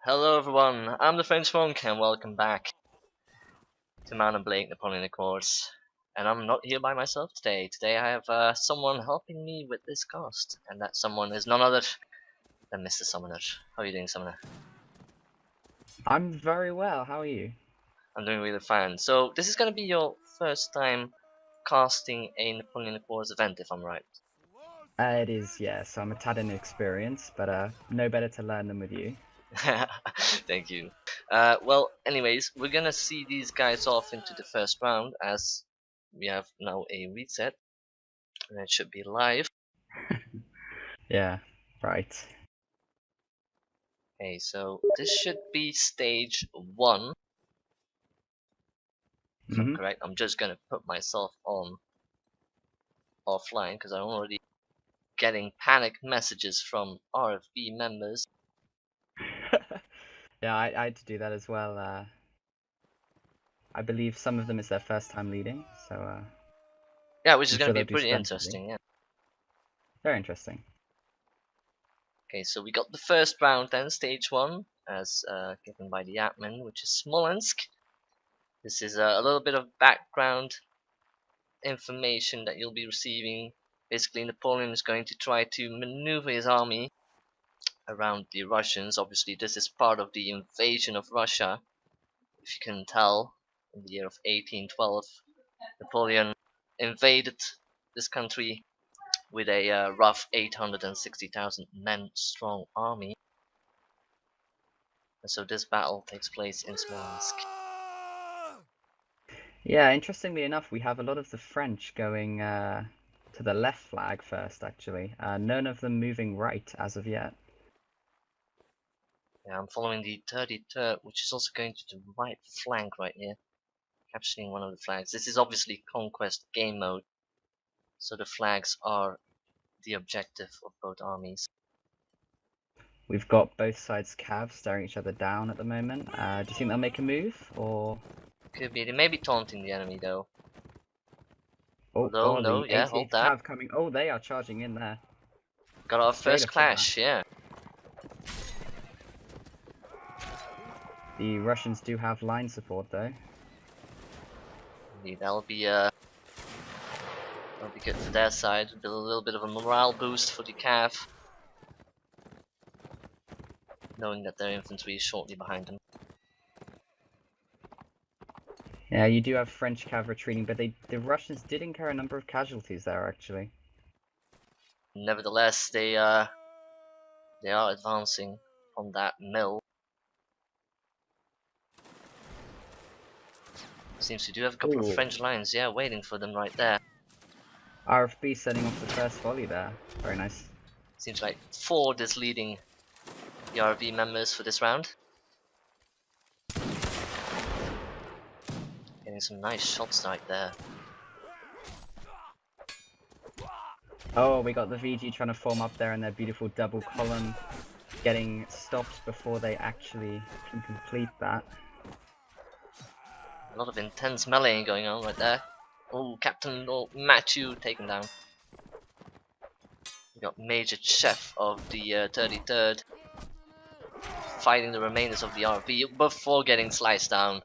Hello everyone, I'm the French Monk and welcome back to Mount & Blake Napoleonic Wars. And I'm not here by myself today. Today I have someone helping me with this cast, and that someone is none other than Mr. Summoner. How are you doing, Summoner? I'm very well, how are you? I'm doing really fine. So this is going to be your first time casting a Napoleonic Wars event, if I'm right. It is, yes. I'm a tad inexperienced, but no better to learn than with you. Thank you. Well, anyways, we're gonna see these guys off into the first round as we have now a reset, and it should be live. Yeah, right. Okay, so this should be stage 1, if I'm correct. I'm just gonna put myself on offline because I'm already getting panic messages from RFB members. Yeah, I had to do that as well. I believe some of them is their first time leading, so Yeah, which is I'm gonna sure be they'll do pretty splendidly. interesting, yeah. Very interesting. Okay, so we got the first round then, stage 1, as given by the admin, which is Smolensk. This is a little bit of background information that you'll be receiving. Basically, Napoleon is going to try to maneuver his army around the Russians. Obviously, this is part of the invasion of Russia. If you can tell, in the year of 1812, Napoleon invaded this country with a rough 860,000 men strong army. And so this battle takes place in Smolensk. Yeah, interestingly enough, we have a lot of the French going to the left flag first, actually. None of them moving right as of yet. Yeah, I'm following the 33rd, which is also going to the right flank right here, capturing one of the flags. This is obviously conquest game mode, so the flags are the objective of both armies. We've got both sides cav staring each other down at the moment. Do you think they'll make a move, or...? Could be, they may be taunting the enemy though. Oh, Although, oh, no, the yeah, hold 88th that. cav coming. Oh, they are charging in there. Got our Straight first off the bat. clash, yeah. The Russians do have line support, though. Indeed, that'll be good for their side. A little bit of a morale boost for the Cav, knowing that their infantry is shortly behind them. Yeah, you do have French cav retreating, but the Russians did incur a number of casualties there, actually. Nevertheless, they are advancing on that mill. Seems we do have a couple of Ooh. French lines, yeah, waiting for them right there. RFB setting off the first volley there. Very nice. Seems like Ford is leading the RV members for this round. Getting some nice shots right there. Oh, we got the VG trying to form up there in their beautiful double column, getting stopped before they actually can complete that. A lot of intense meleeing going on right there. Oh, Captain Matthew taken down. We got Major Chef of the 33rd fighting the remainders of the RV before getting sliced down.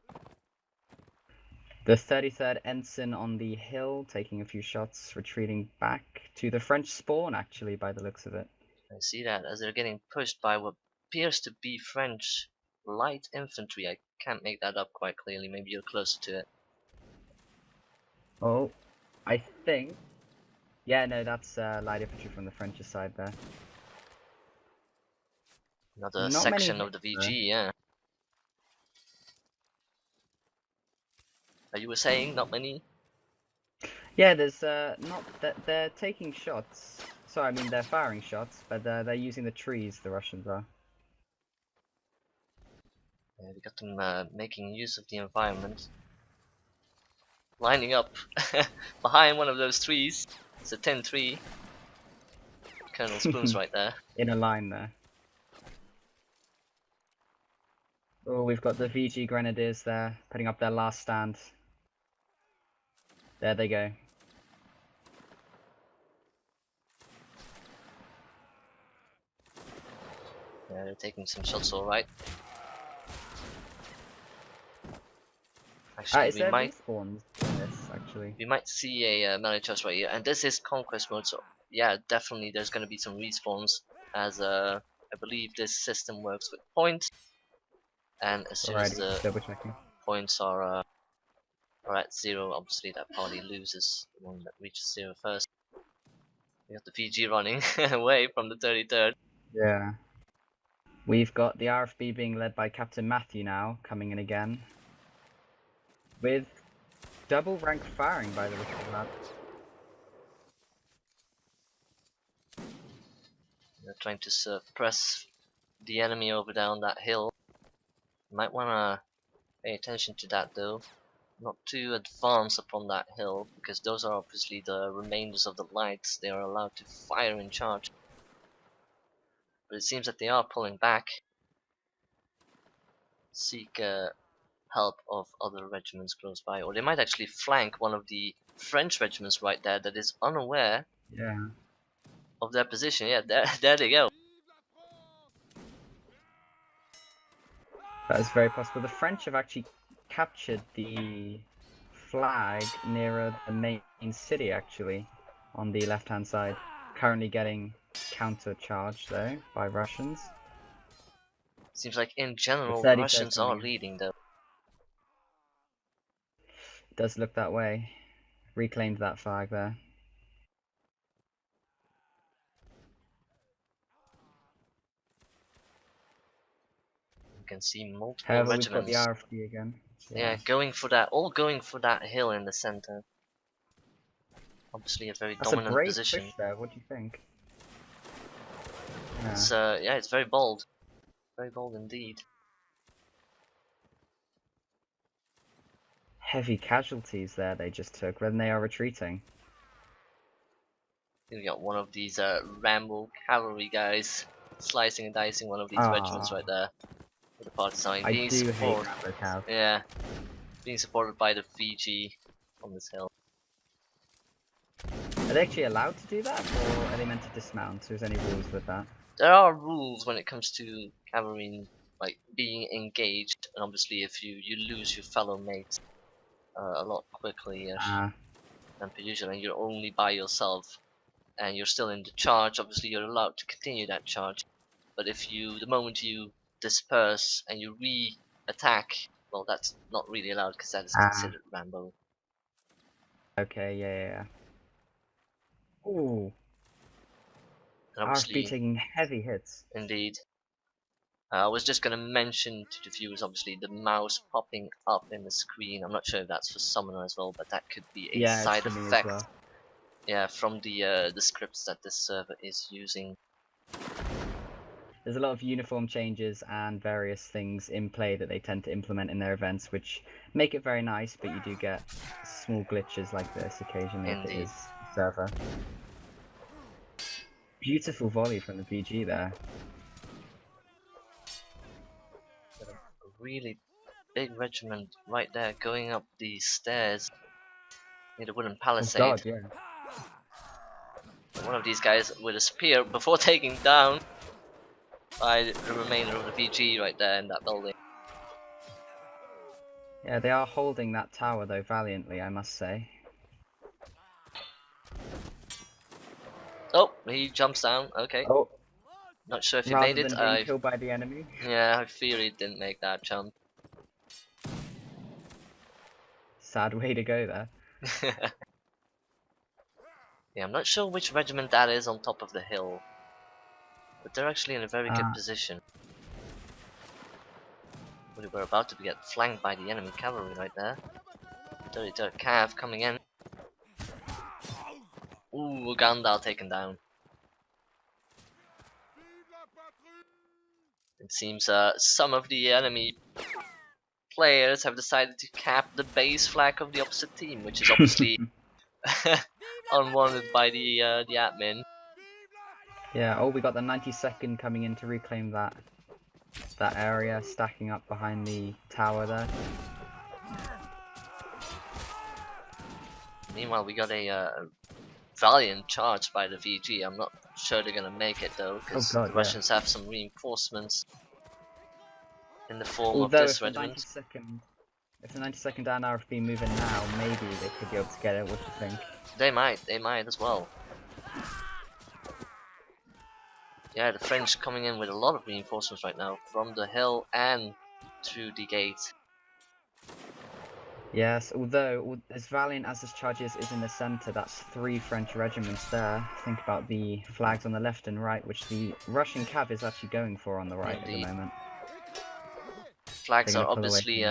The 33rd Ensign on the hill, taking a few shots, retreating back to the French spawn, actually, by the looks of it. I see that as they're getting pushed by what appears to be French light infantry. I can't make that up quite clearly. Maybe you're closer to it. Oh, I think... Yeah, no, that's light infantry from the French side there. Another Not many section hits, of the VG, yeah. You were saying not many? Yeah, there's not that they're taking shots. Sorry, I mean they're firing shots, but they're using the trees. The Russians are. Yeah, we got them making use of the environment. Lining up behind one of those trees. It's a 10-3. Colonel Spoon's right there. In a line there. Oh, we've got the VG Grenadiers there, putting up their last stand. There they go. Yeah, they're taking some shots alright. Actually, Is there respawns in this, actually? we might see a melee chest right here, and this is conquest mode, so yeah, definitely there's gonna be some respawns, as I believe this system works with points, and as soon as Alrighty, the double checking. points are at 0, obviously that party loses, the one that reaches 0 first. We got the PG running away from the 33rd. Yeah. We've got the RFB being led by Captain Matthew now, coming in again. With double rank firing by the look of that. They're trying to suppress the enemy over down that hill. You might wanna pay attention to that though. Not to advance upon that hill, because those are obviously the remainders of the lights. They are allowed to fire in charge. But it seems that they are pulling back. Seek help of other regiments close by. Or they might actually flank one of the French regiments right there that is unaware Yeah. of their position. Yeah, there they go. That is very possible. The French have actually captured the flag nearer the main city, actually, on the left-hand side. Currently getting counter-charged, though, by Russians. Seems like in general The the 33rd Russians are coming in. leading though. It does look that way. Reclaimed that flag there. You can see multiple However, we've got the regiments. RFD again. Yeah, going for that, all going for that hill in the center. Obviously a very That's a dominant brave position. push there. What do you think? Yeah. It's yeah, it's very bold. Very bold indeed. Heavy casualties there they just took when they are retreating. We got one of these Rambo cavalry guys slicing and dicing one of these regiments right there. With the partisan I being do hate supported. Rambo Cav. Yeah, being supported by the Fiji on this hill. Are they actually allowed to do that, or are they meant to dismount? There's any rules with that? There are rules when it comes to cavalry, like being engaged, and obviously if you lose your fellow mates a lot quickly than per usual, and you're only by yourself, and you're still in the charge, obviously you're allowed to continue that charge. But if the moment you disperse and you re-attack, well, that's not really allowed because that is considered Rambo. Okay, yeah. Ooh. And obviously, RFB taking heavy hits. Indeed. I was just going to mention to the viewers, obviously, the mouse popping up in the screen. I'm not sure if that's for Summoner as well, but that could be a side effect. Well. Yeah, from the scripts that this server is using. There's a lot of uniform changes and various things in play that they tend to implement in their events, which make it very nice, but you do get small glitches like this occasionally if it is server. Beautiful volley from the PG there. A really big regiment right there going up these stairs near the wooden palisade. Oh God, yeah. One of these guys with a spear before taking down by the remainder of the PG right there in that building. Yeah, they are holding that tower though valiantly, I must say. Oh, he jumps down. Okay. Oh, not sure if he rather made it. than being killed by the enemy. Yeah, I fear he didn't make that jump. Sad way to go there. Yeah, I'm not sure which regiment that is on top of the hill, but they're actually in a very good position. We were about to get flanked by the enemy cavalry right there. 33rd Cav coming in. Ooh, Gandalf taken down. It seems some of the enemy players have decided to cap the base flag of the opposite team, which is obviously unwanted by the admin. Yeah, oh, we got the 92nd coming in to reclaim that area, stacking up behind the tower there. Meanwhile, we got a valiant charge by the VG. I'm not sure they're gonna make it though, because the Russians have some reinforcements in the form of this regiment. If the 92nd Dan RFB move in now, maybe they could be able to get it. What do you think? They might as well. Yeah, the French coming in with a lot of reinforcements right now from the hill and through the gate. Yes, although as valiant as this charge is in the centre, that's 3 French regiments there. Think about the flags on the left and right, which the Russian cav is actually going for on the right Indeed. at the moment. Flags are pull away obviously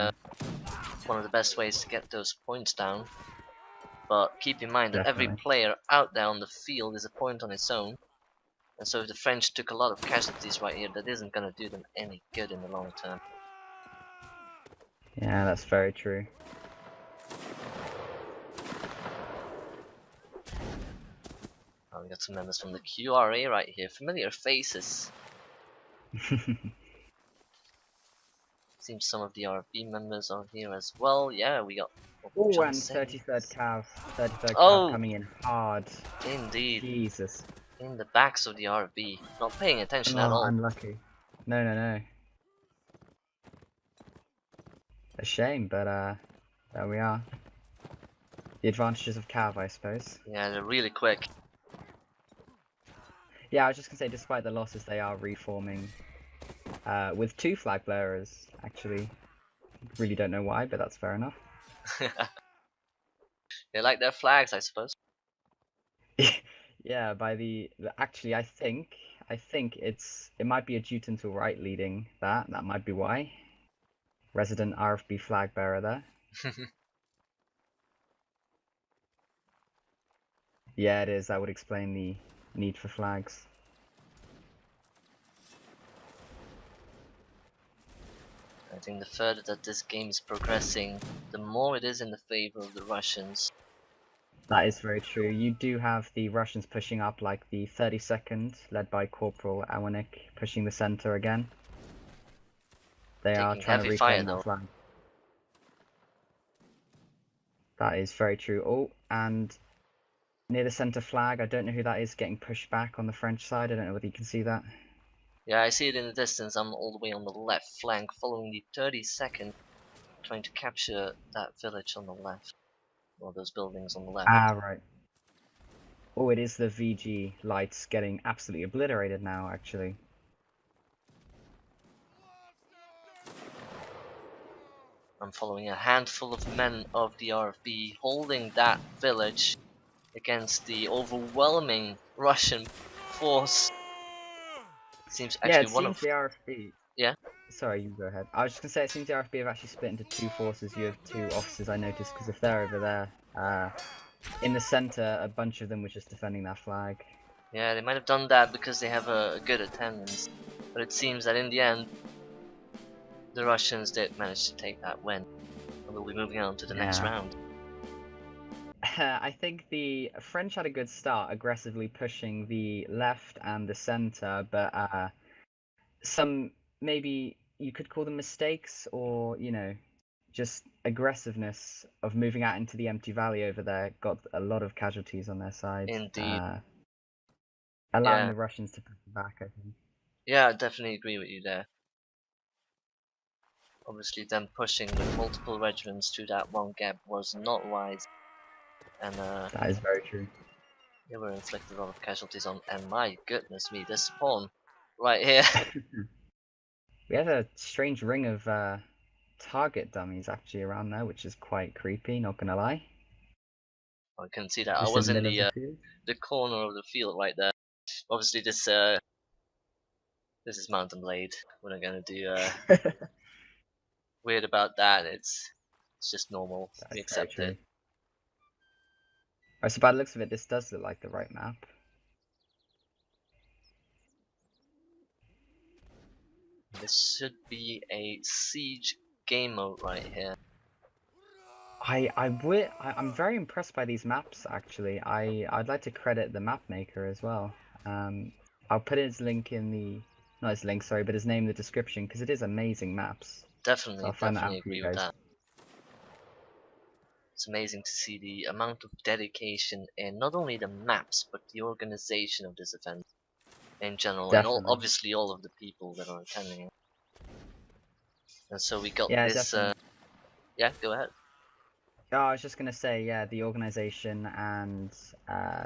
one of the best ways to get those points down. But keep in mind that every Definitely. player out there on the field is a point on its own. And so if the French took a lot of casualties right here, that isn't going to do them any good in the long term. Yeah, that's very true. Oh, we got some members from the QRA right here. Familiar faces. Seems some of the RFB members are here as well. Yeah, we got. Oh, and 33rd Cav. 33rd Oh, Cav coming in hard. Indeed. Jesus. In the backs of the RFB. Not paying attention at all. Unlucky. No. A shame, but there we are. The advantages of Cav, I suppose. Yeah, they're really quick. Yeah, I was just gonna say, despite the losses, they are reforming with 2 flag bearers, actually. Really don't know why, but that's fair enough. They like their flags, I suppose. Yeah, actually, I think it might be adjutant to right leading that. That might be why. Resident RFB flag bearer there. Yeah, it is. That would explain the need for flags. I think the further that this game is progressing, the more it is in the favor of the Russians. That is very true. You do have the Russians pushing up, like the 32nd, led by Corporal Awanik, pushing the center again. They are trying to reclaim that flag. That is very true. Oh, and near the center flag, I don't know who that is getting pushed back on the French side. I don't know whether you can see that. Yeah, I see it in the distance. I'm all the way on the left flank, following the 32nd, trying to capture that village on the left. Or those buildings on the left. Ah, right. Oh, it is the VG lights getting absolutely obliterated now, actually. I'm following a handful of men of the RFB holding that village against the overwhelming Russian force. Seems actually the RFB. Yeah? Sorry, you go ahead. I was just gonna say, it seems the RFB have actually split into 2 forces. You have 2 officers, I noticed, because if they're over there, in the center, a bunch of them were just defending that flag. Yeah, they might have done that because they have a good attendance. But it seems that in the end, the Russians did manage to take that win. And we'll be moving on to the next round. I think the French had a good start, aggressively pushing the left and the center, but some, maybe you could call them mistakes, or, you know, just aggressiveness of moving out into the empty valley over there got a lot of casualties on their side. Indeed. Allowing the Russians to push back, I think. Yeah, I definitely agree with you there. Obviously, them pushing with multiple regiments through that one gap was not wise. And that is very true. They were inflicted a lot of casualties on, and my goodness me, this spawn right here. We had a strange ring of target dummies actually around there, which is quite creepy, not gonna lie. I couldn't see that. I was in the corner of the field right there. Obviously, this is Mountain Blade. We're not gonna do weird about that. It's just normal. We accept it. So by the looks of it, this does look like the right map. This should be a siege game mode right here. I'm very impressed by these maps actually. I'd like to credit the map maker as well. I'll put his link in the not his link, sorry, but his name in the description because it is amazing maps. Definitely, so definitely agree with that. It's amazing to see the amount of dedication in not only the maps but the organization of this event in general, definitely. And obviously all of the people that are attending it. And so we got this Yeah, go ahead. Oh, I was just gonna say, yeah, the organization and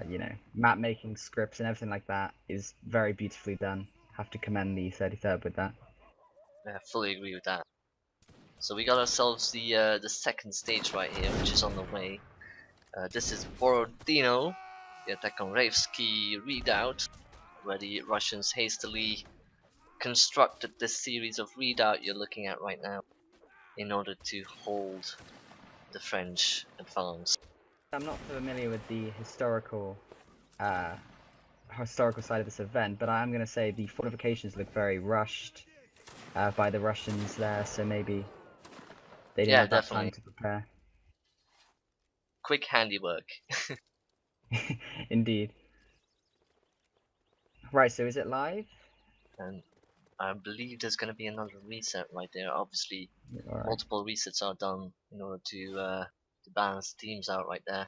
you know, map making, scripts, and everything like that is very beautifully done. Have to commend the 33rd with that. I fully agree with that. So we got ourselves the second stage right here, which is on the way. This is Borodino, the attack on Raevsky Redoubt, where the Russians hastily constructed this series of redoubt you're looking at right now in order to hold the French advance. I'm not familiar with the uh, historical side of this event, but I am gonna say the fortifications look very rushed by the Russians there, so maybe they didn't Yeah, have that time definitely. to prepare. Quick handiwork. Indeed. Right, so is it live? And I believe there's going to be another reset right there. Obviously, All right. multiple resets are done in order to balance teams out right there.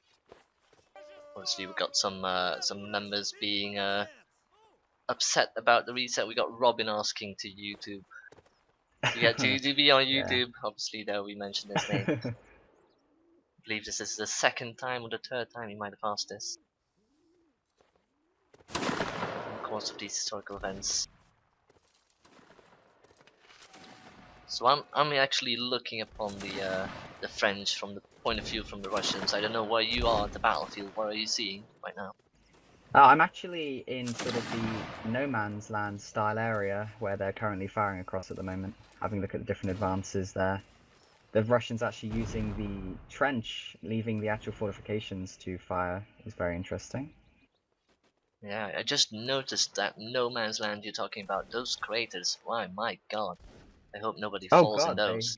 Obviously, we got some members being upset about the reset. We got Robin asking to YouTube to get to be on Yeah. YouTube. Obviously, there we mentioned his name. I believe this is the second time or the third time he might have asked this in the course of these historical events. So I'm actually looking upon the French from the point of view from the Russians. I don't know where you are at the battlefield. What are you seeing right now? I'm actually in sort of the no man's land style area where they're currently firing across at the moment. Having a look at the different advances there. The Russians actually using the trench, leaving the actual fortifications to fire, is very interesting. Yeah, I just noticed that no man's land you're talking about. Those craters. Why, my God! I hope nobody Oh falls in god, those.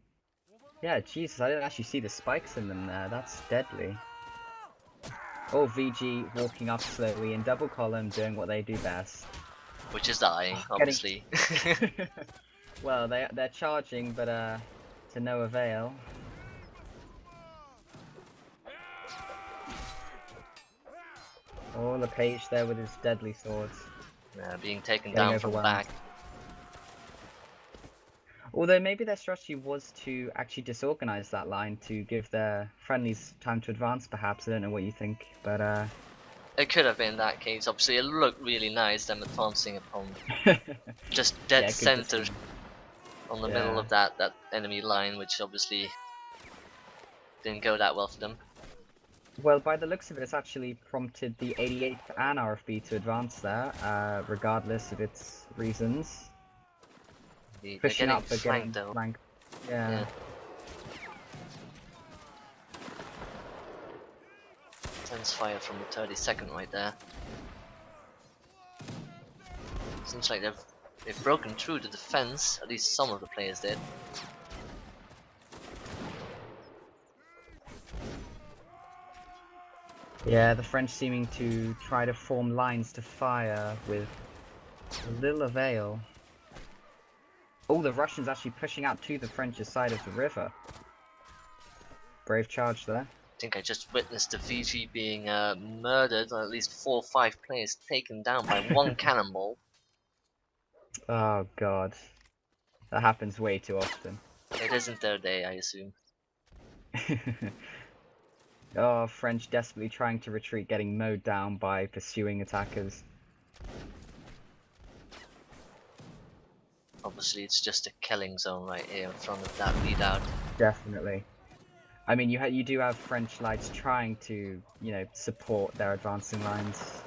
yeah, Jesus, I didn't actually see the spikes in them there. That's deadly. Oh, VG walking up slowly in double column, doing what they do best. Which is dying, Oh, getting. obviously. Well, they're charging, but to no avail. Oh, the page there with his deadly swords. Being taken Getting down from the overwhelmed. back. Although maybe their strategy was to actually disorganize that line to give their friendlies time to advance, perhaps. I don't know what you think, but It could have been that case. Obviously, it looked really nice, them advancing upon just dead yeah, good to center see. on the middle Yeah. of that enemy line, which obviously didn't go that well for them. Well, by the looks of it, it's actually prompted the 88th and RFB to advance there, regardless of its reasons. They're Pushing getting up but flanked getting though. flanked. Yeah. Yeah. Intense fire from the 32nd right there. Seems like they've broken through the defense. At least some of the players did. Yeah, the French seeming to try to form lines to fire with little avail. Oh, the Russians actually pushing out to the French side of the river. Brave charge there. I think I just witnessed the VG being murdered, or at least 4 or 5 players taken down by one cannonball. Oh god. That happens way too often. It isn't their day, I assume. Oh, French desperately trying to retreat, getting mowed down by pursuing attackers. Obviously, it's just a killing zone right here in front of that redoubt. Definitely. I mean, you do have French lights trying to, you know, support their advancing lines.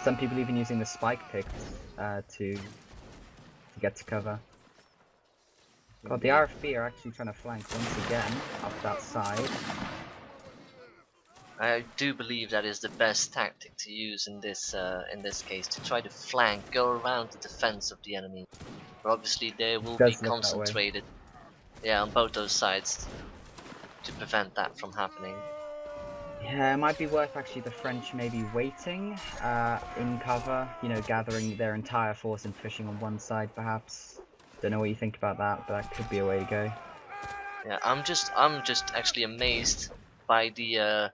Some people even using the spike picks to get to cover. God, the RFB are actually trying to flank once again up that side. I do believe that is the best tactic to use in this case, to try to flank, go around the defense of the enemy. But obviously they will be Does look that way. concentrated, yeah, on both those sides to prevent that from happening. Yeah, it might be worth actually the French maybe waiting in cover, you know, gathering their entire force and pushing on one side perhaps. Don't know what you think about that, but that could be a way to go. Yeah, I'm just actually amazed by the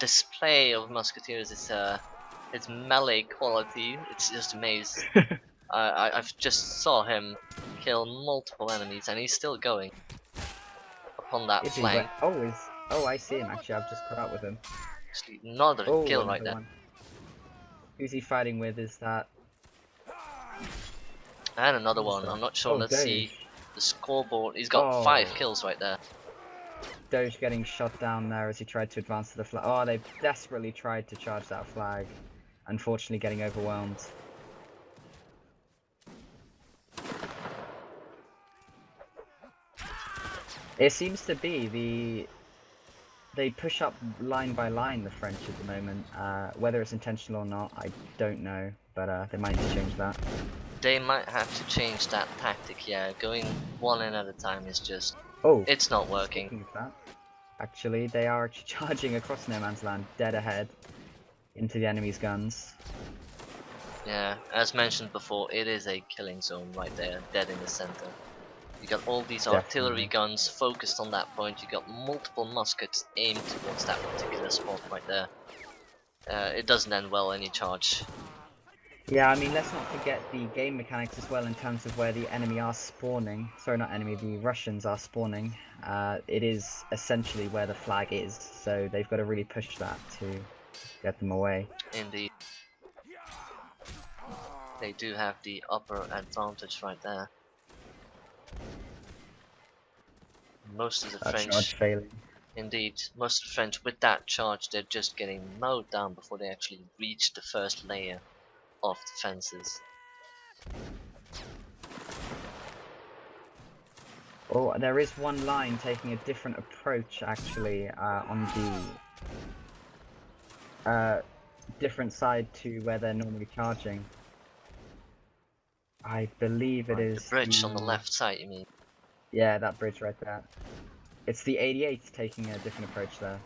display of musketeers. Its melee quality. It's just amazing. I've just saw him kill multiple enemies, and he's still going upon that Is he? flank. Oh, I see him actually. I've just caught up with him. Actually, another Oh, kill right another there. one. Who's he fighting with? Is that? And another Who's one. that? I'm not sure. Oh, Let's Doge. see the scoreboard. He's got Oh. 5 kills right there. Doge getting shot down there as he tried to advance to the flag. Oh, they desperately tried to charge that flag. Unfortunately, getting overwhelmed. It seems to be they push up line by line, the French at the moment. Whether it's intentional or not, I don't know, but they might need to change that. They might have to change that tactic, yeah. Going one in at a time is just... Oh, it's not working. Speaking of that, actually, they are actually charging across no man's land, dead ahead, into the enemy's guns. Yeah, as mentioned before, it is a killing zone right there, dead in the center. You got all these artillery guns focused on that point. You got multiple muskets aimed towards that particular spot right there. It doesn't end well, any charge. Yeah, I mean, let's not forget the game mechanics as well in terms of where the enemy are spawning. Sorry, not enemy, the Russians are spawning. It is essentially where the flag is, so they've got to really push that to get them away. Indeed. They do have the upper advantage right there. Most of the French... charge failing. Indeed, most of the French, with that charge, they're just getting mowed down before they actually reach the first layer of defenses. Oh, there is one line taking a different approach, actually, on the different side to where they're normally charging. I believe it is the bridge on the left side, you mean? Yeah, that bridge right there. It's the 88th taking a different approach there.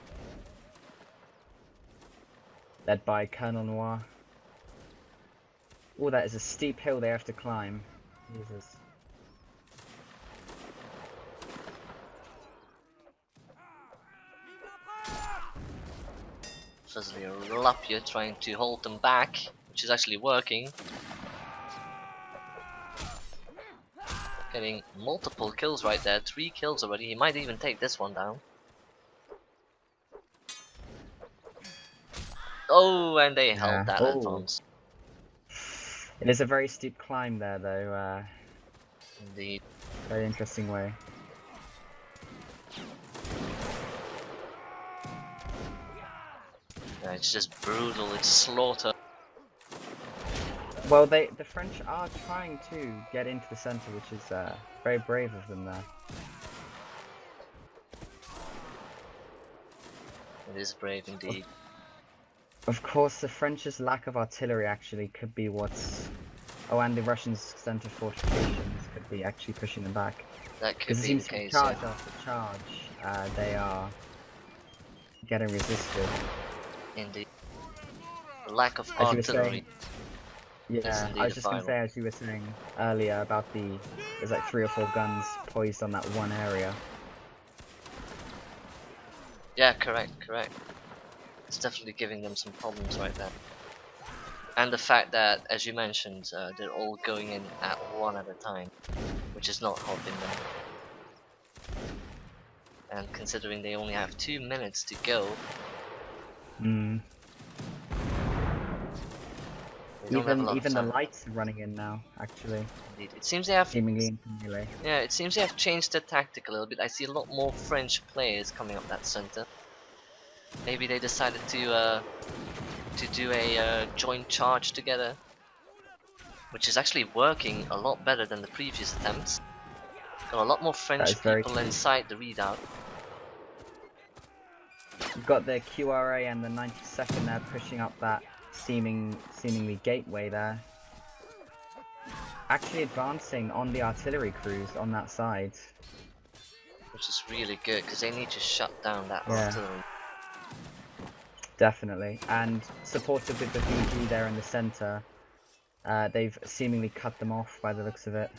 Led by Colonel Noir. Oh, that is a steep hill they have to climb. Jesus. Firstly, Rapier trying to hold them back, which is actually working. Getting multiple kills right there, 3 kills already. He might even take this one down. Oh, and they held that advance. It is a very steep climb there, though. Indeed. Very interesting way. Yeah, it's just brutal, it's slaughter. Well, the French are trying to get into the center, which is very brave of them there. It is brave indeed. Of course, the French's lack of artillery actually could be what's... Oh, and the Russians' center fortifications could be actually pushing them back. That could be the case, charge after charge, they are getting resisted. Indeed. The lack of artillery. Yeah, I was just going to say, as you were saying earlier about there's like 3 or 4 guns poised on that one area. Yeah, correct. It's definitely giving them some problems right there. And the fact that, as you mentioned, they're all going in at one at a time, which is not helping them. And considering they only have 2 minutes to go, even the lights are running in now, actually. Indeed. It seems they have Yeah, it seems they have changed their tactic a little bit. I see a lot more French players coming up that center. Maybe they decided to do a joint charge together, which is actually working a lot better than the previous attempts. Got a lot more French people inside the Redoubt. You've got the QRA and the 92nd there pushing up that seemingly gateway there. Actually advancing on the artillery crews on that side. Which is really good, because they need to shut down that artillery. Definitely. And supported with the VG there in the center, they've seemingly cut them off by the looks of it.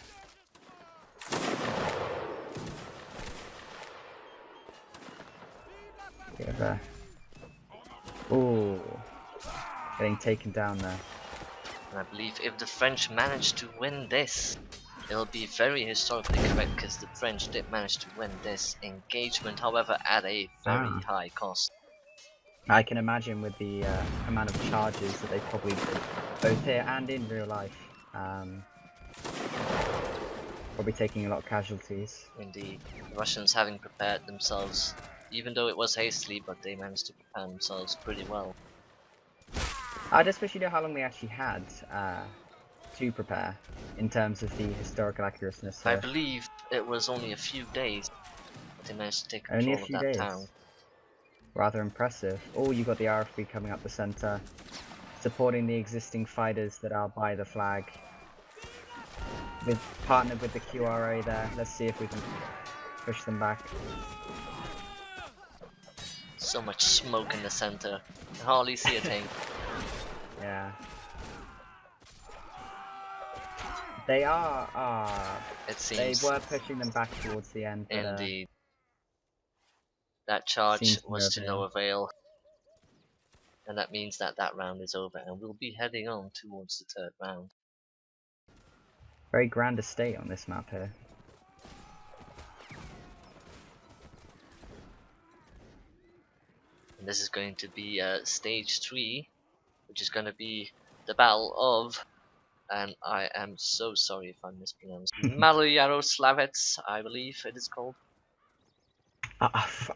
Yeah. Ooh. Getting taken down there. And I believe if the French manage to win this, it'll be very historically correct because the French did manage to win this engagement, however, at a very high cost. I can imagine with the amount of charges that they probably did, both here and in real life. Probably taking a lot of casualties. Indeed, the Russians having prepared themselves, even though it was hastily, but they managed to prepare themselves pretty well. I just wish you know how long they actually had to prepare in terms of the historical accuracy. I believe it was only a few days that they managed to take control of that town. Rather impressive. Oh, you got the RFB coming up the center, supporting the existing fighters that are by the flag. We've partnered with the QRA there. Let's see if we can push them back. So much smoke in the center. I can hardly see a thing. Yeah. They are. It seems. They were pushing them back towards the end. But, indeed. That charge was to no avail. And that means that that round is over, and we'll be heading on towards the third round. Very grand estate on this map here. And this is going to be stage 3, which is going to be the Battle of, and I am so sorry if I mispronounced, Maloyaroslavets, I believe it is called.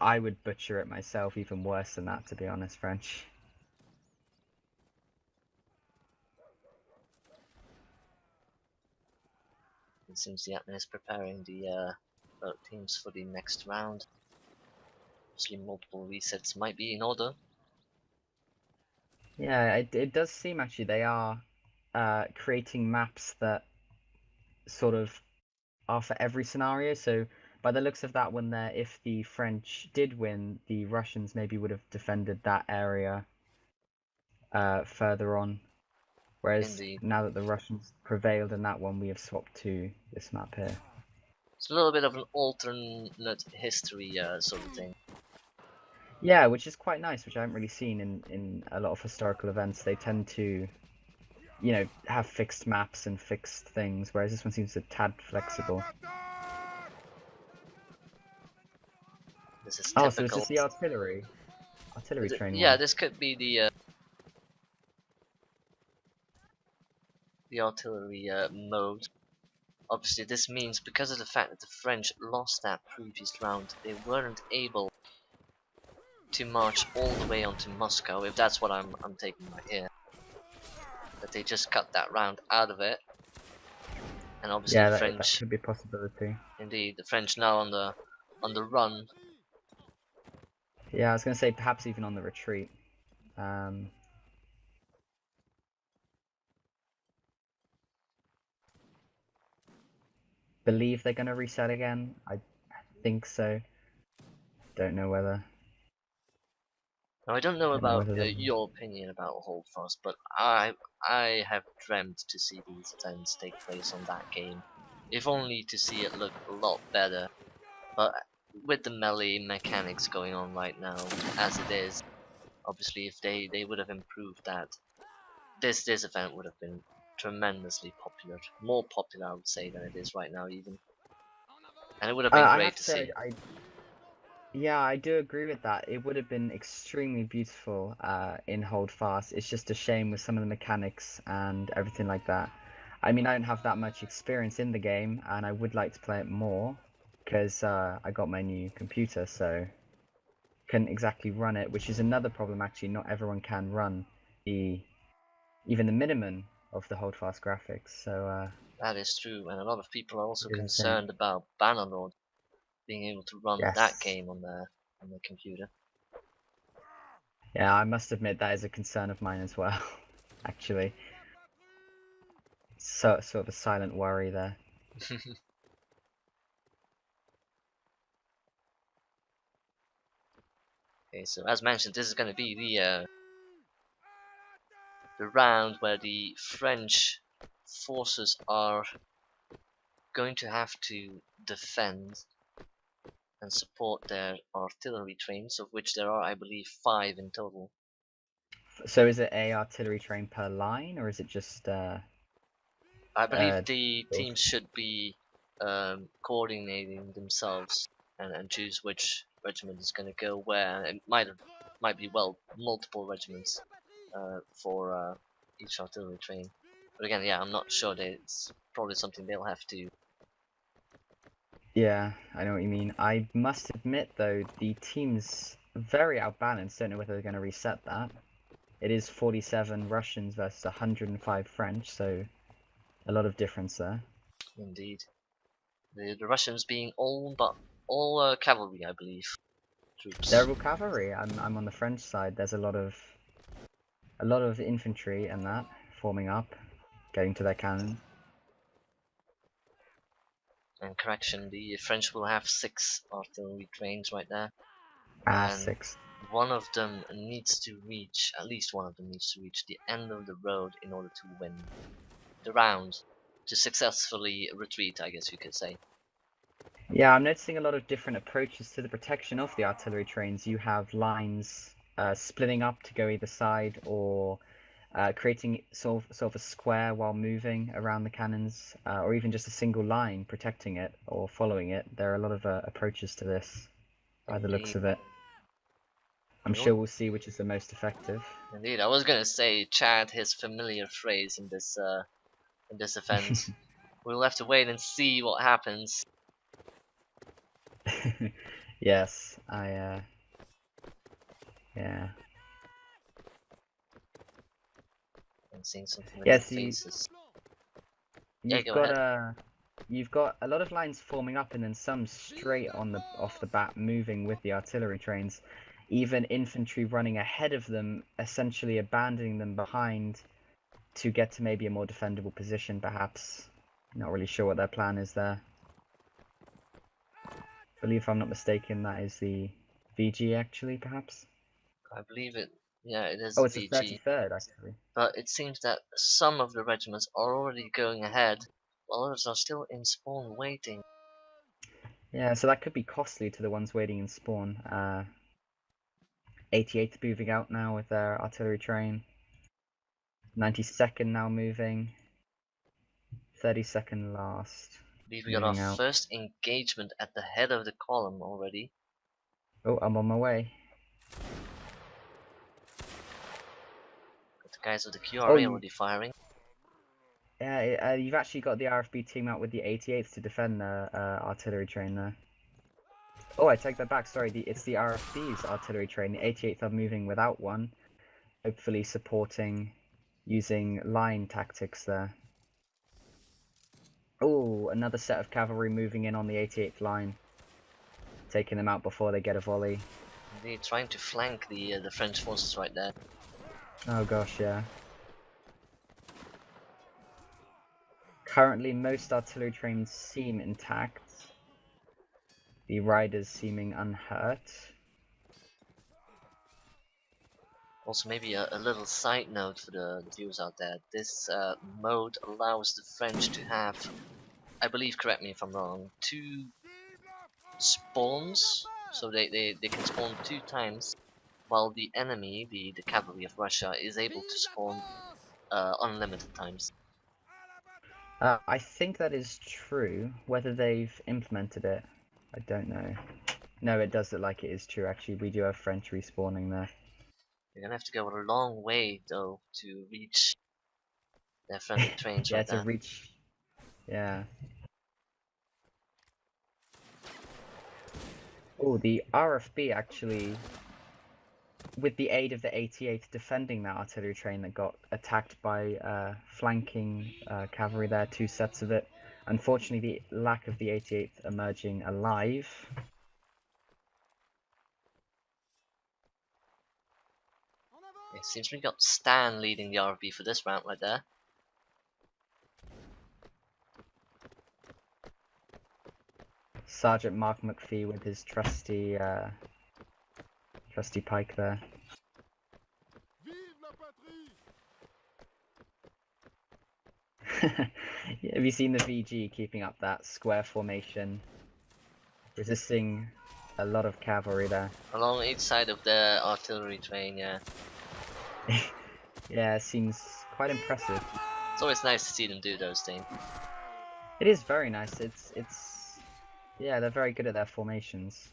I would butcher it myself, even worse than that, to be honest, French. It seems the admin is preparing the teams for the next round. Obviously, multiple resets might be in order. Yeah, it does seem actually they are creating maps that sort of are for every scenario. So by the looks of that one there, if the French did win, the Russians maybe would have defended that area further on. Whereas Indeed. now that the Russians prevailed in that one, we have swapped to this map here. It's a little bit of an alternate history sort of thing. Yeah, which is quite nice, which I haven't really seen in a lot of historical events. They tend to, you know, have fixed maps and fixed things, whereas this one seems a tad flexible. This is typical. Oh, so it's just the artillery training. Yeah, this could be the artillery mode. Obviously, this means because of the fact that the French lost that previous round, they weren't able to march all the way onto Moscow, if that's what I'm taking right here. That they just cut that round out of it. And obviously the French, that could be a possibility. Indeed, the French now on the run. Yeah, I was going to say perhaps even on the retreat. Believe they're going to reset again. I think so. Don't know whether. Now I don't know about your opinion about Holdfast, but I have dreamt to see these events take place on that game, if only to see it look a lot better. But with the melee mechanics going on right now, as it is, obviously if they would have improved that, this event would have been tremendously popular, more popular I would say than it is right now even, and it would have been great to see. Yeah, I do agree with that. It would have been extremely beautiful in Holdfast. It's just a shame with some of the mechanics and everything like that. I mean, I don't have that much experience in the game, and I would like to play it more because I got my new computer, so couldn't exactly run it, which is another problem actually. Not everyone can run even the minimum of the Holdfast graphics. So that is true, and a lot of people are also concerned about Bannerlord being able to run that game on the computer. Yeah, I must admit that is a concern of mine as well, actually. So sort of a silent worry there. Okay, so as mentioned, this is going to be the round where the French forces are going to have to defend and support their artillery trains, of which there are, I believe, 5 in total. So is it a artillery train per line, or is it just? I believe the teams should be coordinating themselves and choose which regiment is going to go where. It might be multiple regiments for each artillery train. But again, yeah, I'm not sure. It's probably something they'll have to. Yeah, I know what you mean. I must admit, though, the team's very outbalanced. Don't know whether they're going to reset that. It is 47 Russians versus 105 French, so a lot of difference there. Indeed, the Russians being all cavalry, I believe, troops. They're all cavalry. I'm on the French side. There's a lot of infantry and that forming up, getting to their cannon. And correction, the French will have 6 artillery trains right there. Ah, And 6. one of them needs to reach, at least one of them needs to reach the end of the road in order to win the round, to successfully retreat, I guess you could say. Yeah, I'm noticing a lot of different approaches to the protection of the artillery trains. You have lines splitting up to go either side, or creating sort of a square while moving around the cannons, or even just a single line protecting it or following it. There are a lot of approaches to this, by the looks of it. I'm sure we'll see which is the most effective. Indeed, I was gonna say Chad, his familiar phrase in this event. We'll have to wait and see what happens. Yes, yeah. I'm seeing some familiar faces. You've got a lot of lines forming up, and then some straight off the bat moving with the artillery trains. Even infantry running ahead of them, essentially abandoning them behind to get to maybe a more defendable position, perhaps. Not really sure what their plan is there. I believe, if I'm not mistaken, that is the VG, actually, perhaps? I believe it. Yeah, it is Oh, the it's the VG. 33rd, actually. But it seems that some of the regiments are already going ahead, while others are still in spawn waiting. Yeah, so that could be costly to the ones waiting in spawn. 88th moving out now with their artillery train. 92nd now moving. 32nd last. I believe we got our first engagement at the head of the column already. Oh, I'm on my way. Got the guys of the QRA already firing. Yeah, you've actually got the RFB team out with the 88th to defend the artillery train there. Oh, I take that back. Sorry, it's the RFB's artillery train. The 88th are moving without one, hopefully supporting using line tactics there. Oh, another set of cavalry moving in on the 88th line, taking them out before they get a volley. Indeed, trying to flank the French forces right there. Oh gosh, yeah. Currently, most artillery trains seem intact. The riders seeming unhurt. Also, maybe a little side note for the viewers out there. This mode allows the French to have, I believe, correct me if I'm wrong, 2 spawns. So they can spawn 2 times, while the enemy, the cavalry of Russia, is able to spawn unlimited times. I think that is true. Whether they've implemented it, I don't know. No, it does look like it is true, actually. We do have French respawning there. You're gonna have to go a long way, though, to reach their friendly trains right there. Yeah, to reach... Yeah. Oh, the RFB actually, with the aid of the 88th, defending that artillery train that got attacked by flanking cavalry there, 2 sets of it. Unfortunately, the lack of the 88th emerging alive. It seems we got Stan leading the RFB for this round right there. Sergeant Mark McPhee with his trusty pike there. Yeah, have you seen the VG keeping up that square formation, resisting a lot of cavalry there? Along each side of the artillery train, yeah. Yeah, it seems quite impressive. It's always nice to see them do those things. It is very nice. Yeah, they're very good at their formations.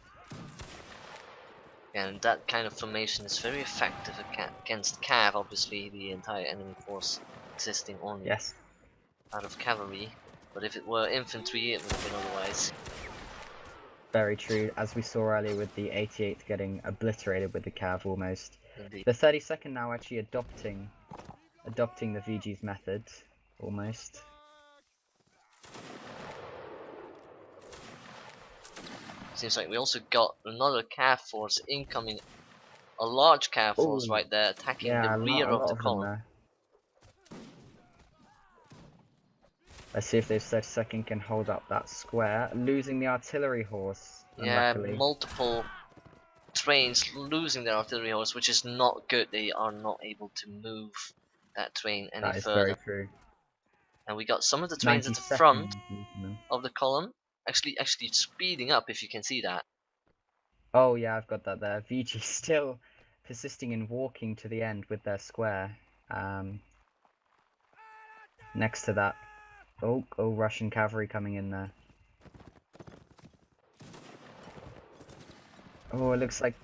And that kind of formation is very effective against cav, obviously the entire enemy force existing only out of cavalry. But if it were infantry, it would have been otherwise. Very true, as we saw earlier with the 88th getting obliterated with the cav almost. Indeed. The 32nd now actually adopting the VG's method, almost. Seems like we also got another cav force incoming, a large cav force right there attacking the rear of the column. Let's see if this 32nd can hold up that square, losing the artillery horse. Yeah, unluckily. Multiple trains losing their artillery horse, which is not good. They are not able to move that train any That is further. very true. And we got some of the trains at the front of the column actually speeding up, if you can see that. Oh yeah, I've got that there. VG still persisting in walking to the end with their square. Next to that. Oh, Russian cavalry coming in there. Oh, it looks like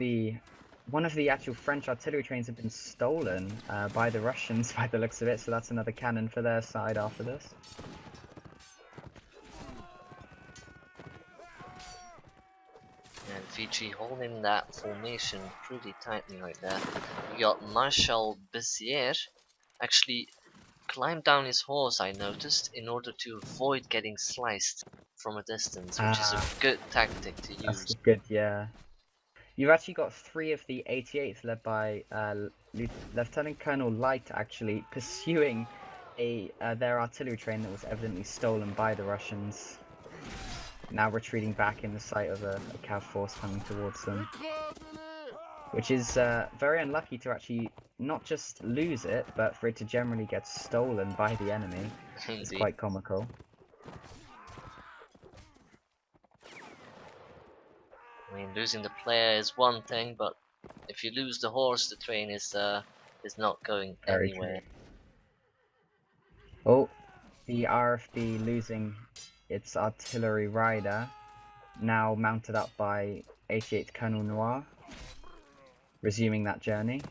one of the actual French artillery trains have been stolen by the Russians by the looks of it, so that's another cannon for their side after this. And Fiji holding that formation pretty tightly right there. We got Marshal Bezier actually climbed down his horse, I noticed, in order to avoid getting sliced from a distance, which is a good tactic to use. That's good, yeah. You've actually got 3 of the 88th led by Lieutenant Colonel Light actually pursuing their artillery train that was evidently stolen by the Russians. Now retreating back in the sight of a cav force coming towards them. Which is very unlucky to actually not just lose it, but for it to generally get stolen by the enemy. It's quite comical. I mean, losing the player is one thing, but if you lose the horse, the train is not going anywhere. Oh, the RFB losing its artillery rider, now mounted up by 88th Colonel Noir, resuming that journey.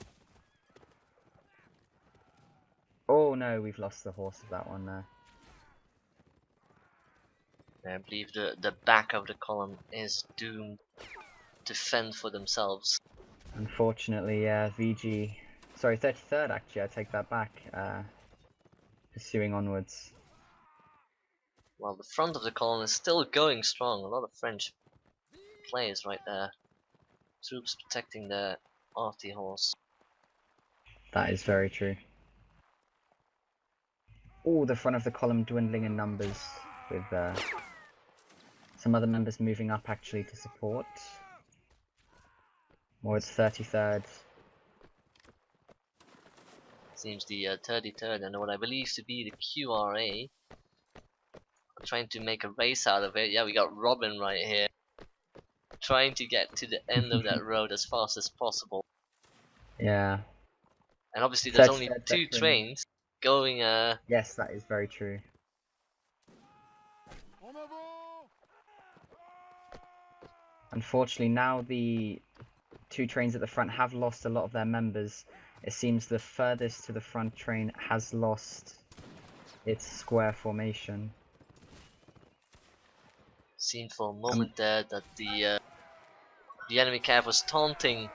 Oh no, we've lost the horse of that one there. I believe the back of the column is doomed to fend for themselves. Unfortunately, VG... Sorry, 33rd actually, I take that back. Pursuing onwards. Well, the front of the column is still going strong. A lot of French players right there. Troops protecting their arty horse. That is very true. Oh, the front of the column dwindling in numbers, with some other members moving up actually to support. More it's 33rd. Seems the 33rd and what I believe to be the QRA are trying to make a race out of it. Yeah, we got Robin right here, trying to get to the end of that road as fast as possible. Yeah. And obviously there's only 2 trains going Yes, that is very true. Unfortunately, now the 2 trains at the front have lost a lot of their members. It seems the furthest to the front train has lost its square formation. Seen for a moment there that the enemy cav was taunting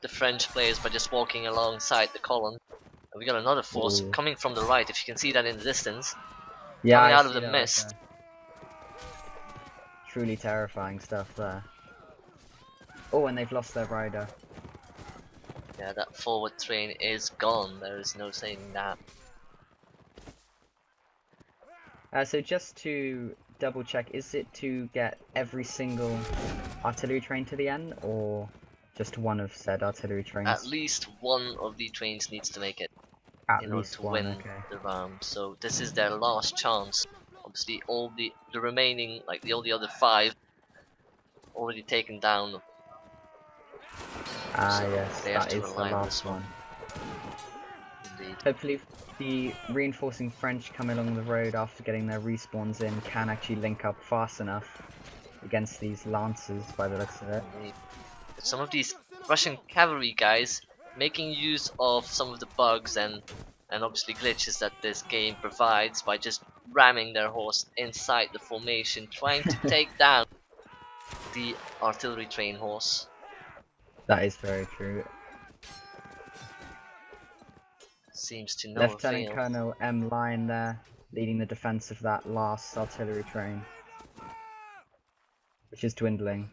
the French players by just walking alongside the column. And we got another force coming from the right, if you can see that in the distance. Yeah, coming out of the mist. Truly terrifying stuff there. Oh, and they've lost their rider. Yeah, that forward train is gone. There is no saying that. So just to double check, is it to get every single artillery train to the end, or just one of said artillery trains? At least one of the trains needs to make it in order to win the round. So this is their last chance. Obviously, all the remaining, like all the other 5, already taken down. Yes, that is the last one. Indeed. Hopefully the reinforcing French coming along the road after getting their respawns in can actually link up fast enough against these lancers by the looks of it. Indeed. Some of these Russian cavalry guys making use of some of the bugs and obviously glitches that this game provides by just ramming their horse inside the formation, trying to take down the artillery train horse. That is very true. Seems to no Lieutenant avail. Colonel M. Lyon there, leading the defense of that last artillery train, which is dwindling.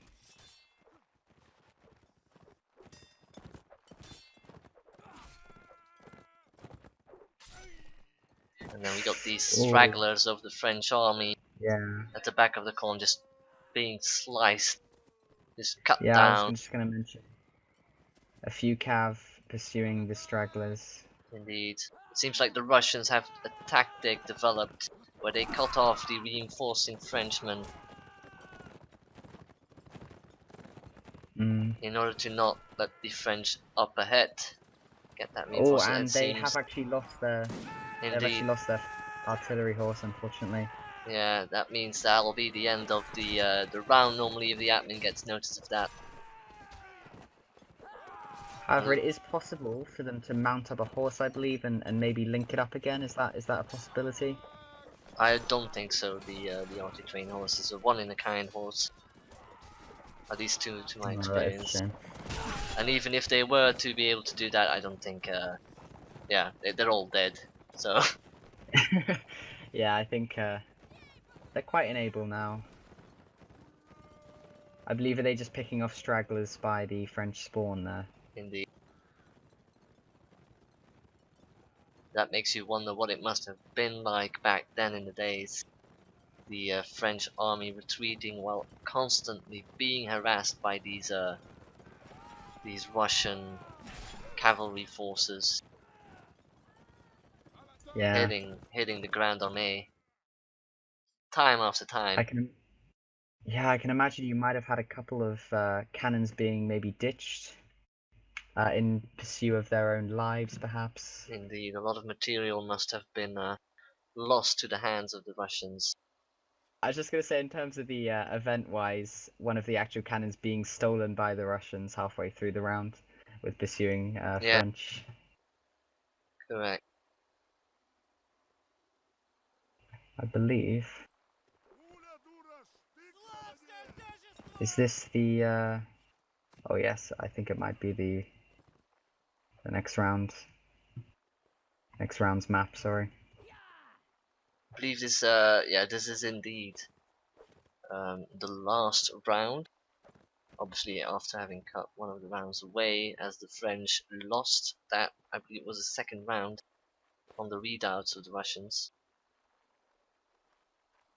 And then we got these stragglers of the French army at the back of the column just being sliced, just cut down. Yeah, I was just going to mention a few cav pursuing the stragglers. Indeed. It seems like the Russians have a tactic developed where they cut off the reinforcing Frenchmen in order to not let the French up ahead get that reinforcement. And they have actually lost their artillery horse, unfortunately. Yeah, that means that'll be the end of the round normally if the admin gets notice of that. However, it is possible for them to mount up a horse, I believe, and maybe link it up again. Is that a possibility? I don't think so. The artillery train horse is a one-in-a-kind horse. At least to my experience. And even if they were to be able to do that, I don't think. Yeah, they're all dead. So. Yeah, I think they're quite unable now. I believe they're just picking off stragglers by the French spawn there. Indeed. That makes you wonder what it must have been like back then in the days. The French army retreating while constantly being harassed by these Russian cavalry forces. Yeah. Hitting the Grand Armée time after time. I can imagine you might have had a couple of cannons being maybe ditched in pursuit of their own lives, perhaps. Indeed, a lot of material must have been lost to the hands of the Russians. I was just going to say, in terms of the event-wise, one of the actual cannons being stolen by the Russians halfway through the round with pursuing French. Correct. I believe. Is this the... Oh yes, I think it might be the next round. Next round's map, sorry. I believe this, this is indeed the last round. Obviously, after having cut one of the rounds away, as the French lost that, I believe it was the second round on the readouts of the Russians.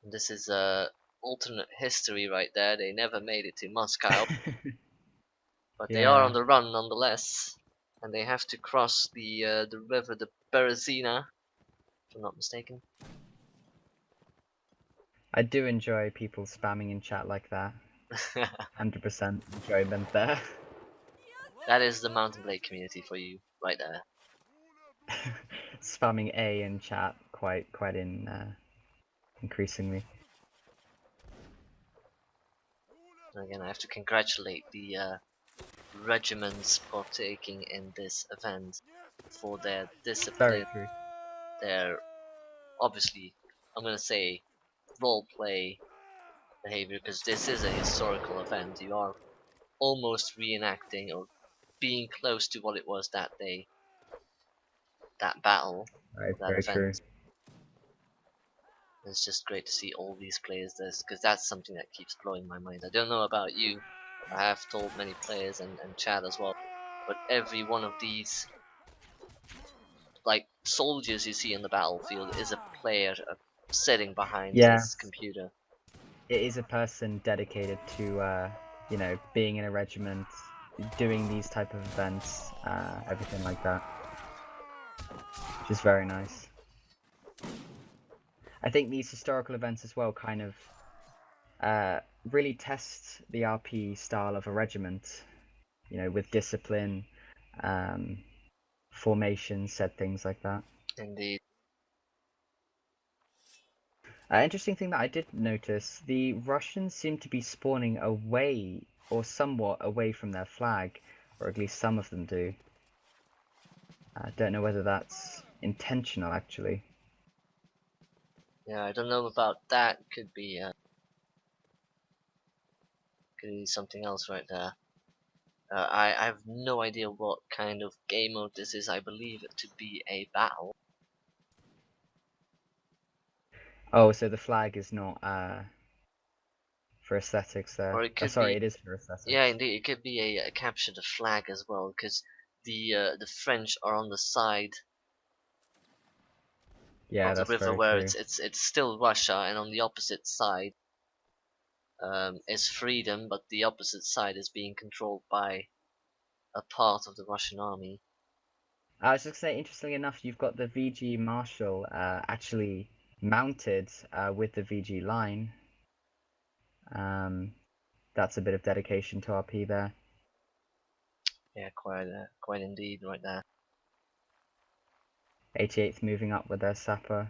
And this is alternate history right there. They never made it to Moscow, but they are on the run nonetheless, and they have to cross the river, the Berezina, if I'm not mistaken. I do enjoy people spamming in chat like that. 100% enjoyment there. That is the Mountain Blade community for you, right there. Spamming A in chat quite increasingly. Again, I have to congratulate the regiments partaking in this event for their discipline, their, obviously, I'm gonna say, roleplay behavior, because this is a historical event. You are almost reenacting or being close to what it was that day, that battle, that event. It's just great to see all these players this, because that's something that keeps blowing my mind. I don't know about you, I have told many players and chat as well, but every one of these like soldiers you see in the battlefield is a player sitting behind his computer. It is a person dedicated to you know, being in a regiment, doing these type of events, everything like that, which is very nice. I think these historical events as well kind of really test the RP style of a regiment, you know, with discipline, formations, said things like that. Indeed. Interesting thing that I did notice, the Russians seem to be spawning away, or somewhat away from their flag, or at least some of them do. I don't know whether that's intentional, actually. Yeah, I don't know about that. Could be something else right there. I have no idea what kind of game mode this is. I believe it to be a battle. Oh, so the flag is not for aesthetics there. Or it Oh, could sorry, be, it is for yeah, aesthetics. indeed, it could be a capture the flag as well, because the French are on the side Yeah, of the that's river very where true. it's still Russia, and on the opposite side is freedom, but the opposite side is being controlled by a part of the Russian army. I was just saying, interestingly enough, you've got the VG Marshal actually mounted with the VG line. That's a bit of dedication to RP there. Yeah, quite indeed, right there. 88th moving up with their sapper.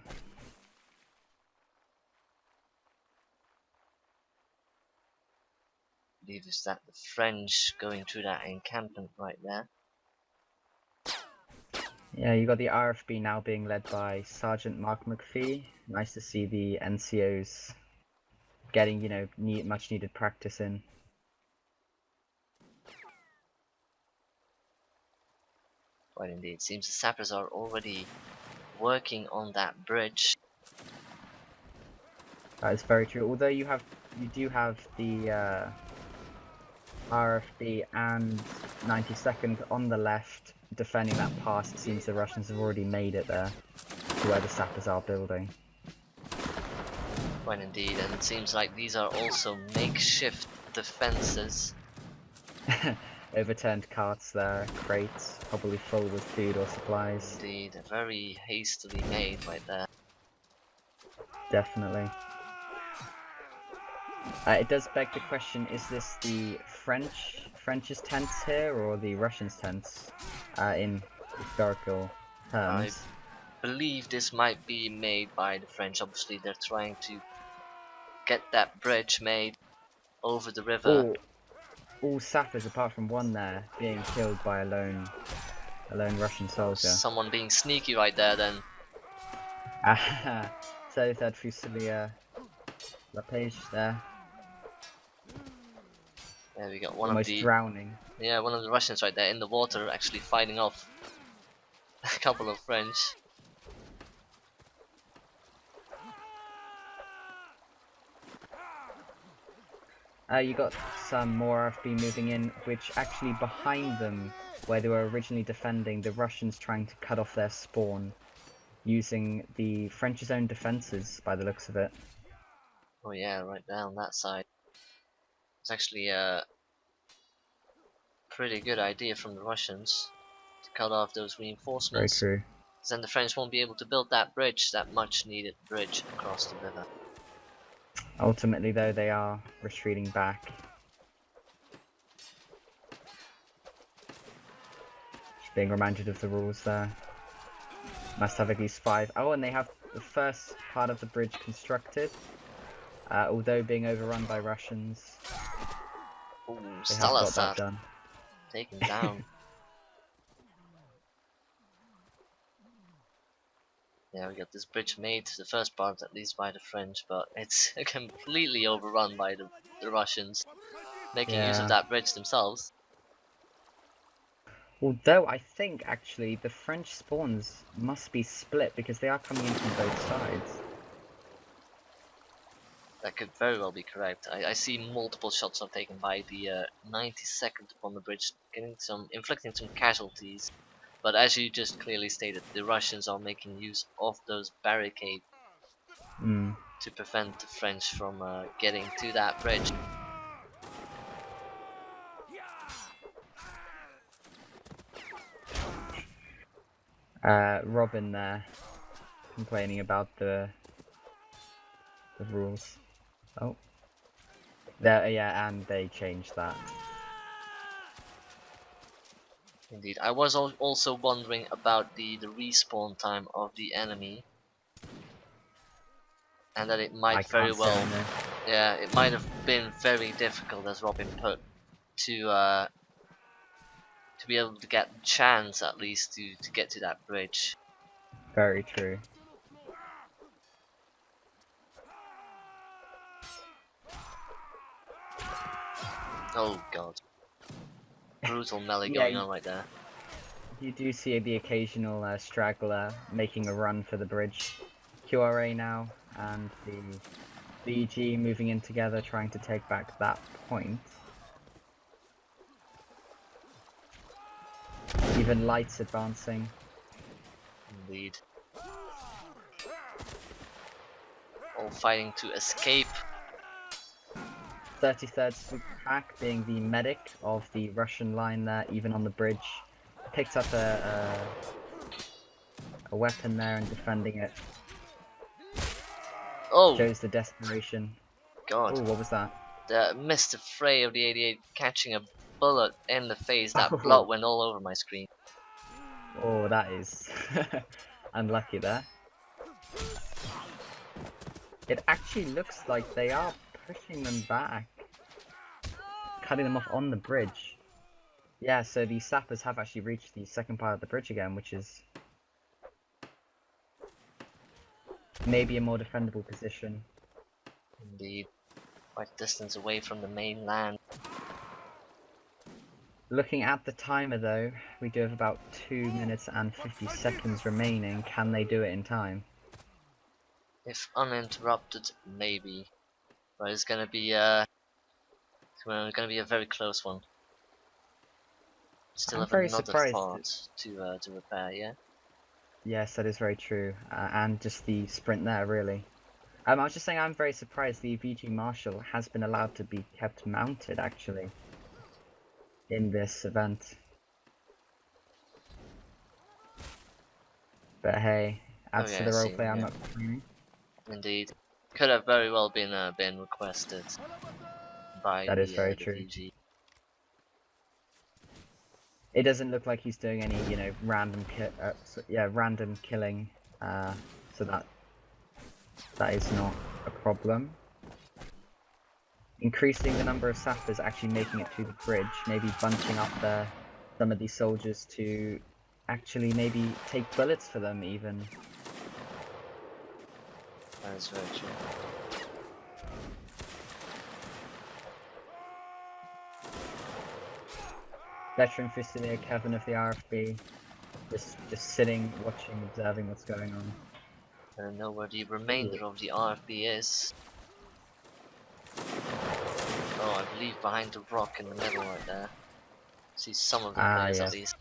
I believe is that the French going through that encampment right there. Yeah, you got the RFB now being led by Sergeant Mark McPhee. Nice to see the NCOs getting, much needed practice in. Quite indeed. Seems the sappers are already working on that bridge. That is very true. Although you do have the RFB and 92nd on the left defending that pass. It seems the Russians have already made it there to where the sappers are building. Quite indeed, and it seems like these are also makeshift defenses. Overturned carts there, crates, probably full with food or supplies. Indeed, very hastily made right there. Definitely. It does beg the question: is this the French's tents here, or the Russians' tents? In historical terms. I believe this might be made by the French. Obviously, they're trying to get that bridge made over the river. All sappers apart from one there being killed by a lone Russian soldier. Someone being sneaky right there then. So that Fusilia La Page there. There we got one Almost of the drowning. Yeah, one of the Russians right there in the water, actually fighting off a couple of French. You got some more RFB moving in, which actually behind them, where they were originally defending, the Russians trying to cut off their spawn, using the French's own defenses, by the looks of it. Oh yeah, right there on that side. It's actually a pretty good idea from the Russians to cut off those Very reinforcements. true. Then the French won't be able to build that bridge, that much needed bridge across the river. Ultimately, though, they are retreating back. Just being reminded of the rules there. Must have at least 5. Oh, and they have the first part of the bridge constructed. Although being overrun by Russians, Ooh, they have got that Salazar done. taken down. Yeah, we got this bridge made, the first part at least by the French, but it's completely overrun by the Russians, making use of that bridge themselves. Although I think actually the French spawns must be split because they are coming in from both sides. That could very well be correct. I see multiple shots are taken by the 92nd upon the bridge, inflicting some casualties. But as you just clearly stated, the Russians are making use of those barricades to prevent the French from getting to that bridge. Robin there complaining about the rules. Oh, there, yeah, and they changed that. Indeed, I was also wondering about the respawn time of the enemy, and that it I might very can't say well, I know. yeah, it might have been very difficult, as Robin put, to be able to get the chance at least to get to that bridge. Very true. Oh god, brutal melee Yeah, going on right there. you do see the occasional straggler making a run for the bridge. QRA now and the VG moving in together, trying to take back that point. Even Light's advancing. Indeed. All fighting to escape. 33rd Super Pack being the medic of the Russian line there, even on the bridge. Picked up a weapon there and defending it. Oh Shows the desperation. god. Oh, what was that? The Mr. Frey of the 88 catching a bullet in the face. That Oh. blood went all over my screen. Oh, that is unlucky there. It actually looks like they are pushing them back. Cutting them off on the bridge. Yeah, so the sappers have actually reached the second part of the bridge again, which is maybe a more defendable position. Indeed. Quite a distance away from the mainland. Looking at the timer though, we do have about 2 minutes and 50 seconds remaining. Can they do it in time? If uninterrupted, maybe. But it's gonna be gonna be a very close one. Still I'm have very another surprised. thought to repair, yeah? Yes, that is very true. And just the sprint there, really. I was just saying I'm very surprised the VG Marshal has been allowed to be kept mounted, actually, in this event. But hey, adds to the roleplay, I'm not complaining. Indeed. Could have very well been requested by That is very the true. VG. It doesn't look like he's doing any, you know, random killing, so that is not a problem. Increasing the number of sappers actually making it to the bridge, maybe bunching up some of these soldiers to actually maybe take bullets for them even. That is very true. Veteran Fusilier Kevin of the RFB, just sitting, watching, observing what's going on. I don't know where the remainder of the RFB is. Oh, I believe behind the rock in the middle right there. See some of the players at least.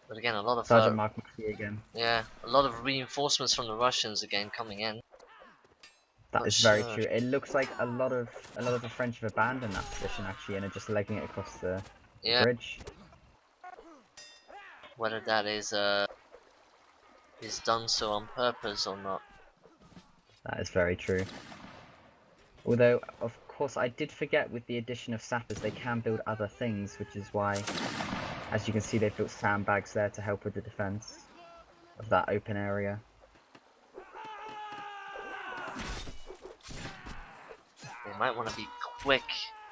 But again, a lot of Sergeant Mark McPhee again. yeah, a lot of reinforcements from the Russians again coming in. That is very true. It looks like a lot of the French have abandoned that position actually and are just legging it across the bridge. Whether that is done so on purpose or not. That is very true. Although, of course, I did forget with the addition of sappers, they can build other things, which is why, as you can see, they've built sandbags there to help with the defense of that open area. They might want to be quick.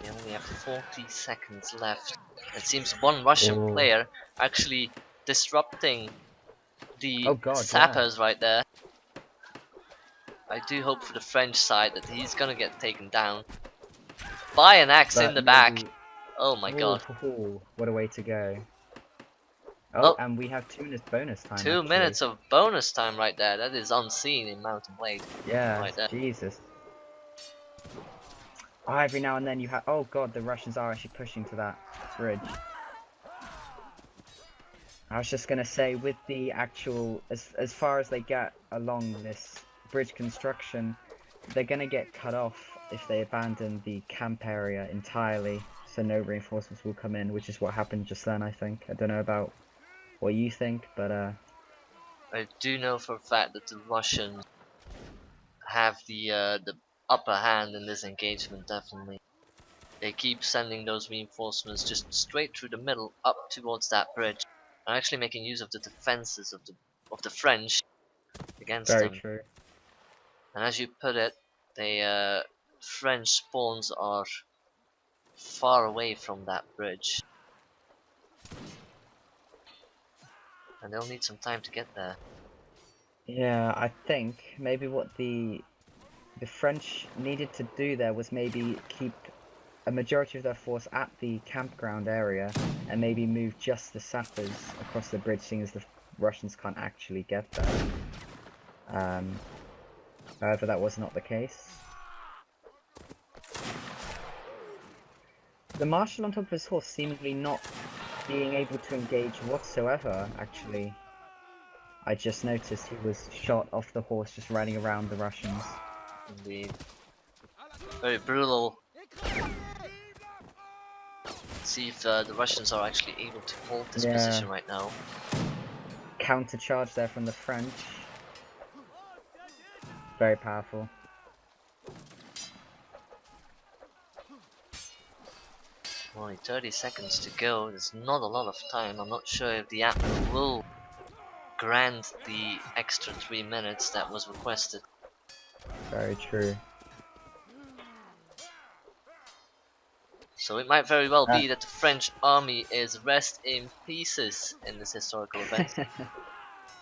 They only have 40 seconds left. It seems one Russian player actually disrupting the sappers right there. I do hope for the French side that he's gonna get taken down by an axe in the back. Oh my god. What a way to go. Oh, and we have 2 minutes bonus time. 2 minutes of bonus time right there. That is unseen in Mountain Blade. Yeah, right there. Jesus. Oh, every now and then you have... Oh god, the Russians are actually pushing to that bridge. I was just gonna say, with the actual... As far as they get along this bridge construction, they're gonna get cut off if they abandon the camp area entirely, so no reinforcements will come in, which is what happened just then, I think. I don't know about what you think, but I do know for a fact that the Russians have the upper hand in this engagement, definitely. they keep sending those reinforcements just straight through the middle up towards that bridge. And actually making use of the defenses of the French against Very them. true. And as you put it, the French spawns are far away from that bridge. And they'll need some time to get there. Yeah, I think maybe what the French needed to do there was maybe keep a majority of their force at the campground area and maybe move just the sappers across the bridge, seeing as the Russians can't actually get there. However, that was not the case. The Marshal on top of his horse seemingly not being able to engage whatsoever, actually. I just noticed he was shot off the horse just riding around the Russians. Indeed. Very brutal. See if the Russians are actually able to hold this position right now. Counter charge there from the French. Very powerful. Only 30 seconds to go. There's not a lot of time. I'm not sure if the admiral will grant the extra 3 minutes that was requested. Very true. So it might very well be that the French army is rest in pieces in this historical event.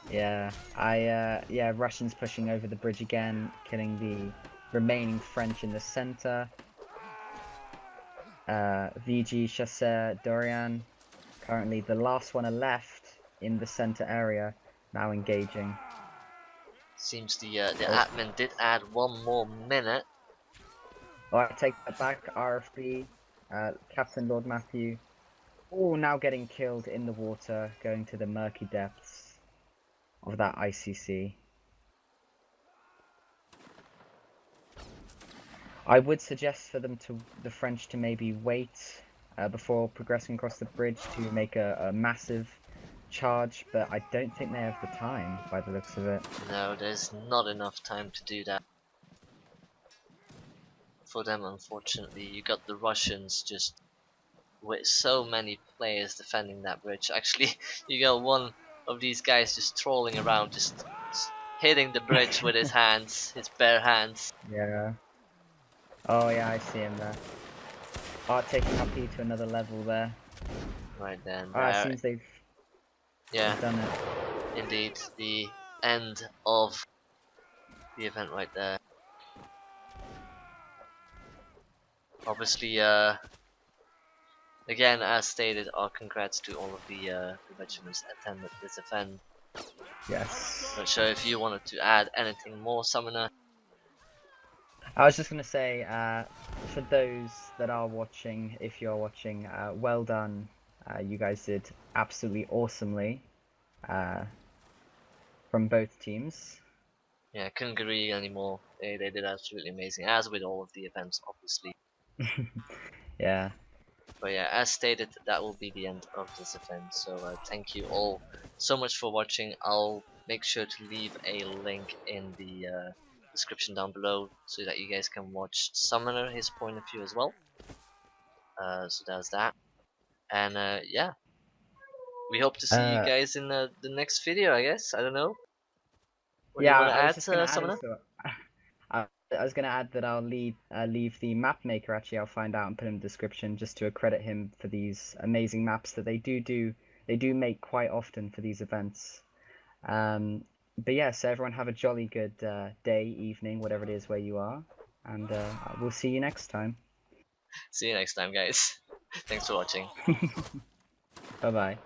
Yeah, Russians pushing over the bridge again, killing the remaining French in the center. VG, Chasseur, Dorian, currently the last one left in the center area, now engaging. Seems the admin did add 1 more minute. Oh, I take that back. RFB, Captain Lord Matthew, all now getting killed in the water, going to the murky depths of that ICC. I would suggest for the French to maybe wait before progressing across the bridge to make a massive charge, but I don't think they have the time by the looks of it. No, there's not enough time to do that. For them, unfortunately, you got the Russians just with so many players defending that bridge. Actually, you got one of these guys just trolling around, just hitting the bridge with his hands, his bare hands. Yeah. Oh yeah, I see him there. Oh, taking up P to another level there. Right then. It seems they've done it. Indeed, the end of the event right there. Obviously, again, as stated, our congrats to all of the regiments that attended this event. Yes. Not sure if you wanted to add anything more, Summoner. I was just going to say, for those that are watching, if you are watching, well done. You guys did absolutely awesomely from both teams. Yeah, I couldn't agree anymore. They did absolutely amazing, as with all of the events, obviously. Yeah. But yeah, as stated, that will be the end of this event. So thank you all so much for watching. I'll make sure to leave a link in the description down below so that you guys can watch Summoner, his point of view as well. So there's that. And yeah, we hope to see you guys in the next video, I guess. I don't know. What do you want to add, Summoner? I was going to add that I'll leave the map maker, actually. I'll find out and put in the description just to accredit him for these amazing maps that they do make quite often for these events. But yeah, so everyone have a jolly good day, evening, whatever it is where you are, and we'll see you next time. See you next time, guys. Thanks for watching. Bye bye.